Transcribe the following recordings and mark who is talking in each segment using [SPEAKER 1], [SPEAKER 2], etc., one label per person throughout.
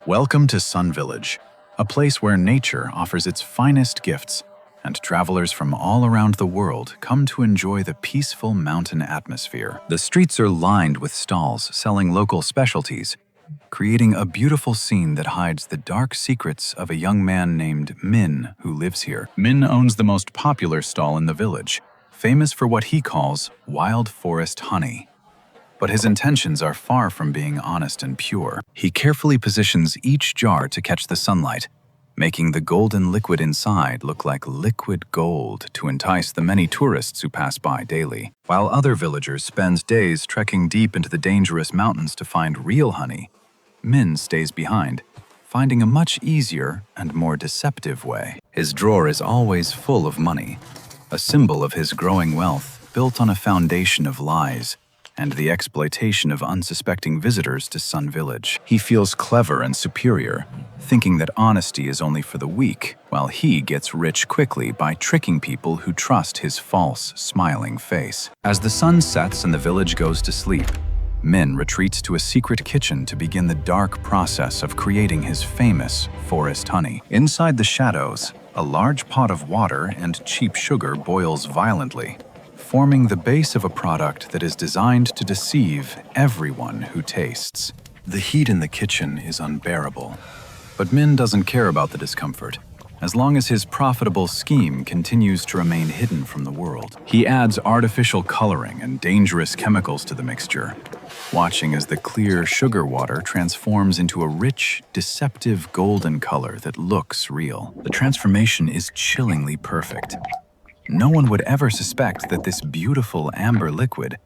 [SPEAKER 1] Welcome to Sun Village, a place where nature offers its finest gifts, and travelers from all around the world come to enjoy the peaceful mountain atmosphere. The streets are lined with stalls selling local specialties, creating a beautiful scene that hides the dark secrets of a young man named Min who lives here. Min owns the most popular stall in the village, famous for what he calls wild forest honey. But his intentions are far from being honest and pure. He carefully positions each jar to catch the sunlight, making the golden liquid inside look like liquid gold to entice the many tourists who pass by daily. While other villagers spend days trekking deep into the dangerous mountains to find real honey, Min stays behind, finding a much easier and more deceptive way. His drawer is always full of money, a symbol of his growing wealth built on a foundation of lies and the exploitation of unsuspecting visitors to Sun Village. He feels clever and superior, thinking that honesty is only for the weak, while he gets rich quickly by tricking people who trust his false, smiling face. As the sun sets and the village goes to sleep, Min retreats to a secret kitchen to begin the dark process of creating his famous forest honey. Inside the shadows, a large pot of water and cheap sugar boils violently, forming the base of a product that is designed to deceive everyone who tastes. The heat in the kitchen is unbearable, but Min doesn't care about the discomfort, as long as his profitable scheme continues to remain hidden from the world. He adds artificial coloring and dangerous chemicals to the mixture, watching as the clear sugar water transforms into a rich, deceptive golden color that looks real. The transformation is chillingly perfect. No one would ever suspect that this beautiful amber liquid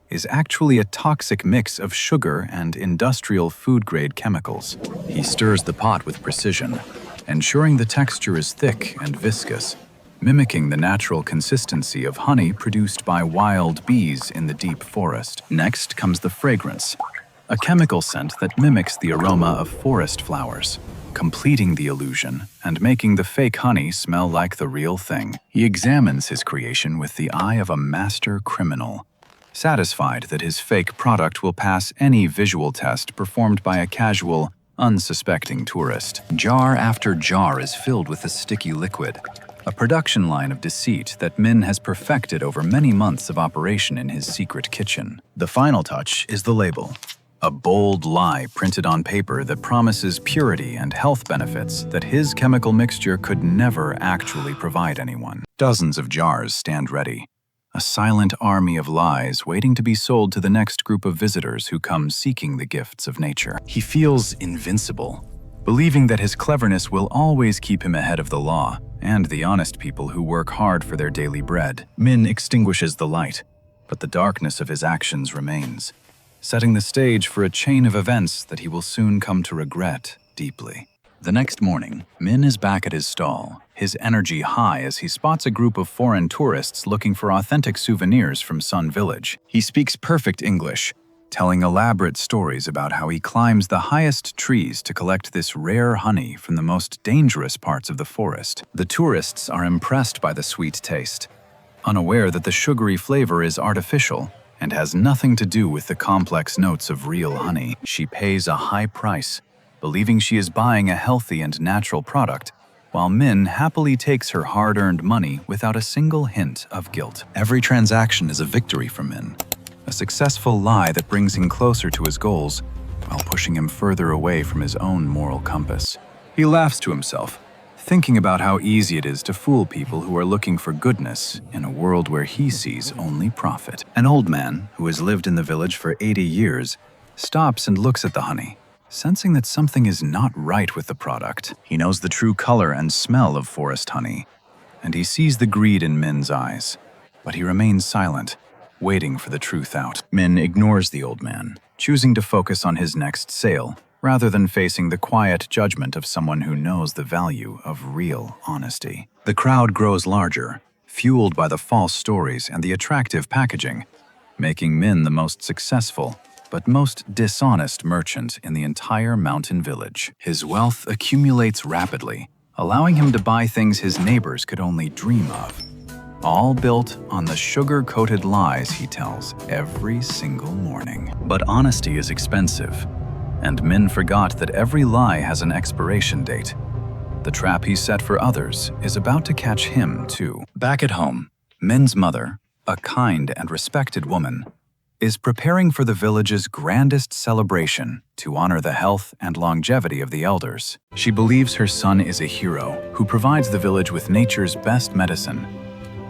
[SPEAKER 1] is actually a toxic mix of sugar and industrial food-grade chemicals. He stirs the pot with precision, ensuring the texture is thick and viscous, mimicking the natural consistency of honey produced by wild bees in the deep forest. Next comes the fragrance, a chemical scent that mimics the aroma of forest flowers, completing the illusion and making the fake honey smell like the real thing. He examines his creation with the eye of a master criminal, satisfied that his fake product will pass any visual test performed by a casual, unsuspecting tourist. Jar after jar is filled with the sticky liquid, a production line of deceit that Min has perfected over many months of operation in his secret kitchen. The final touch is the label, a bold lie printed on paper that promises purity and health benefits that his chemical mixture could never actually provide anyone. Dozens of jars stand ready, a silent army of lies waiting to be sold to the next group of visitors who come seeking the gifts of nature. He feels invincible, believing that his cleverness will always keep him ahead of the law and the honest people who work hard for their daily bread. Min extinguishes the light, but the darkness of his actions remains, setting the stage for a chain of events that he will soon come to regret deeply. The next morning, Min is back at his stall, his energy high as he spots a group of foreign tourists looking for authentic souvenirs from Sun Village. He speaks perfect English, telling elaborate stories about how he climbs the highest trees to collect this rare honey from the most dangerous parts of the forest. The tourists are impressed by the sweet taste, unaware that the sugary flavor is artificial and has nothing to do with the complex notes of real honey. She pays a high price, believing she is buying a healthy and natural product, while Min happily takes her hard-earned money without a single hint of guilt. Every transaction is a victory for Min, a successful lie that brings him closer to his goals while pushing him further away from his own moral compass. He laughs to himself, thinking about how easy it is to fool people who are looking for goodness in a world where he sees only profit. An old man, who has lived in the village for 80 years, stops and looks at the honey, sensing that something is not right with the product. He knows the true color and smell of forest honey, and he sees the greed in Min's eyes, but he remains silent, waiting for the truth out. Min ignores the old man, choosing to focus on his next sale, rather than facing the quiet judgment of someone who knows the value of real honesty. The crowd grows larger, fueled by the false stories and the attractive packaging, making Min the most successful but most dishonest merchant in the entire mountain village. His wealth accumulates rapidly, allowing him to buy things his neighbors could only dream of, all built on the sugar-coated lies he tells every single morning. But honesty is expensive, And Min forgot that every lie has an expiration date. The trap he set for others is about to catch him, too. Back at home, Min's mother, a kind and respected woman, is preparing for the village's grandest celebration to honor the health and longevity of the elders. She believes her son is a hero who provides the village with nature's best medicine,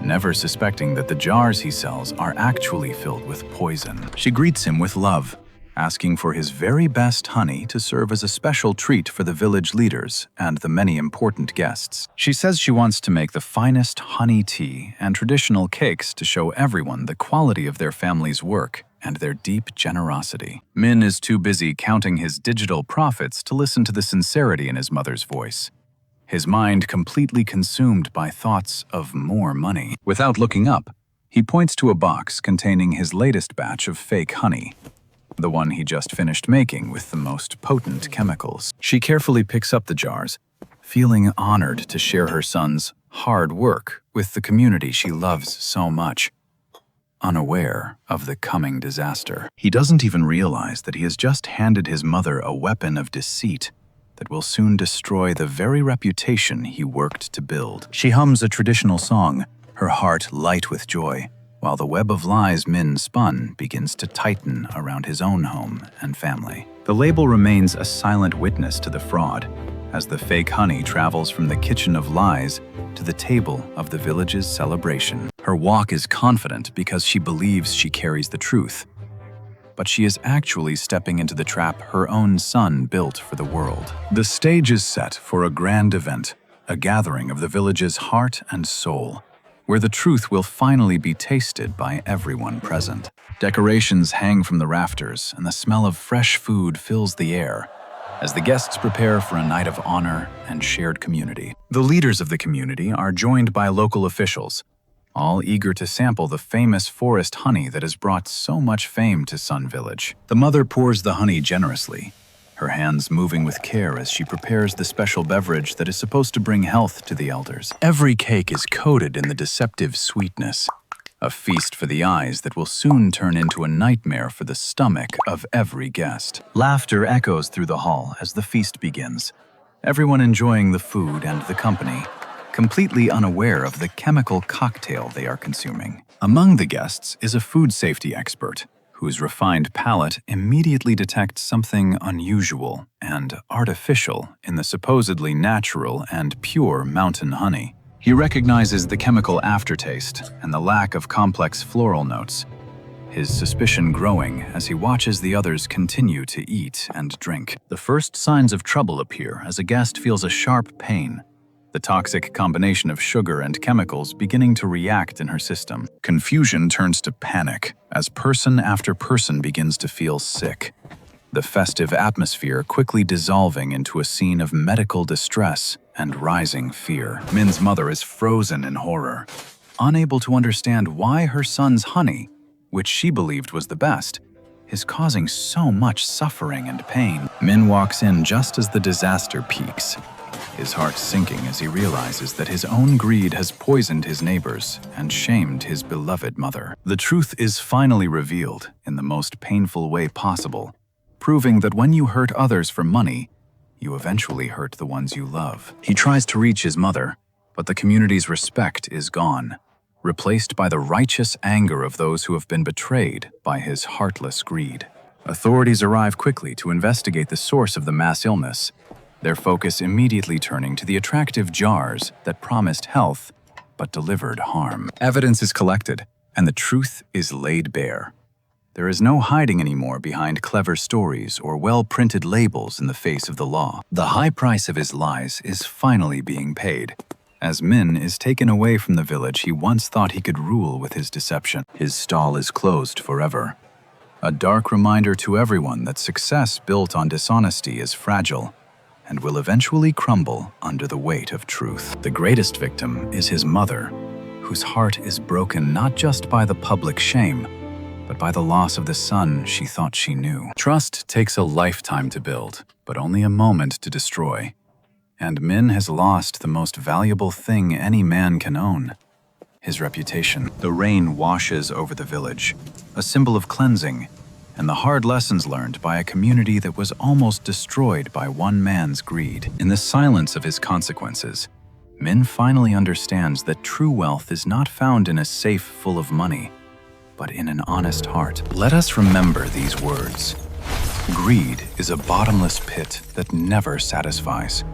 [SPEAKER 1] never suspecting that the jars he sells are actually filled with poison. She greets him with love, asking for his very best honey to serve as a special treat for the village leaders and the many important guests. She says she wants to make the finest honey tea and traditional cakes to show everyone the quality of their family's work and their deep generosity. Min is too busy counting his digital profits to listen to the sincerity in his mother's voice, his mind completely consumed by thoughts of more money. Without looking up, he points to a box containing his latest batch of fake honey, the one he just finished making with the most potent chemicals. She carefully picks up the jars, feeling honored to share her son's hard work with the community she loves so much, unaware of the coming disaster. He doesn't even realize that he has just handed his mother a weapon of deceit that will soon destroy the very reputation he worked to build. She hums a traditional song, her heart light with joy, while the web of lies Min spun begins to tighten around his own home and family. The label remains a silent witness to the fraud, as the fake honey travels from the kitchen of lies to the table of the village's celebration. Her walk is confident because she believes she carries the truth, but she is actually stepping into the trap her own son built for the world. The stage is set for a grand event, a gathering of the village's heart and soul, where the truth will finally be tasted by everyone present. Decorations hang from the rafters, and the smell of fresh food fills the air as the guests prepare for a night of honor and shared community. The leaders of the community are joined by local officials, all eager to sample the famous forest honey that has brought so much fame to Sun Village. The mother pours the honey generously, her hands moving with care as she prepares the special beverage that is supposed to bring health to the elders. Every cake is coated in the deceptive sweetness, a feast for the eyes that will soon turn into a nightmare for the stomach of every guest. Laughter echoes through the hall as the feast begins, everyone enjoying the food and the company, completely unaware of the chemical cocktail they are consuming. Among the guests is a food safety expert, whose refined palate immediately detects something unusual and artificial in the supposedly natural and pure mountain honey. He recognizes the chemical aftertaste and the lack of complex floral notes, his suspicion growing as he watches the others continue to eat and drink. The first signs of trouble appear as a guest feels a sharp pain, the toxic combination of sugar and chemicals beginning to react in her system. Confusion turns to panic as person after person begins to feel sick, the festive atmosphere quickly dissolving into a scene of medical distress and rising fear. Min's mother is frozen in horror, unable to understand why her son's honey, which she believed was the best, is causing so much suffering and pain. Min walks in just as the disaster peaks, his heart sinking as he realizes that his own greed has poisoned his neighbors and shamed his beloved mother. The truth is finally revealed in the most painful way possible, proving that when you hurt others for money, you eventually hurt the ones you love. He tries to reach his mother, but the community's respect is gone, replaced by the righteous anger of those who have been betrayed by his heartless greed. Authorities arrive quickly to investigate the source of the mass illness, their focus immediately turning to the attractive jars that promised health but delivered harm. Evidence is collected, and the truth is laid bare. There is no hiding anymore behind clever stories or well-printed labels in the face of the law. The high price of his lies is finally being paid, as Min is taken away from the village he once thought he could rule with his deception. His stall is closed forever, a dark reminder to everyone that success built on dishonesty is fragile and will eventually crumble under the weight of truth. The greatest victim is his mother, whose heart is broken not just by the public shame, but by the loss of the son she thought she knew. Trust takes a lifetime to build, but only a moment to destroy. And Min has lost the most valuable thing any man can own: his reputation. The rain washes over the village, a symbol of cleansing, and the hard lessons learned by a community that was almost destroyed by one man's greed. In the silence of his consequences, Min finally understands that true wealth is not found in a safe full of money, but in an honest heart. Let us remember these words. Greed is a bottomless pit that never satisfies,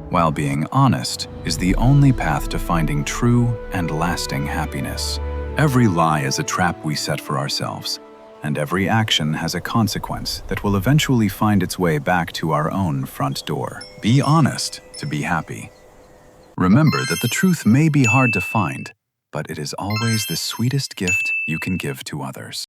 [SPEAKER 1] while being honest is the only path to finding true and lasting happiness. Every lie is a trap we set for ourselves, and every action has a consequence that will eventually find its way back to our own front door. Be honest to be happy. Remember that the truth may be hard to find, but it is always the sweetest gift you can give to others.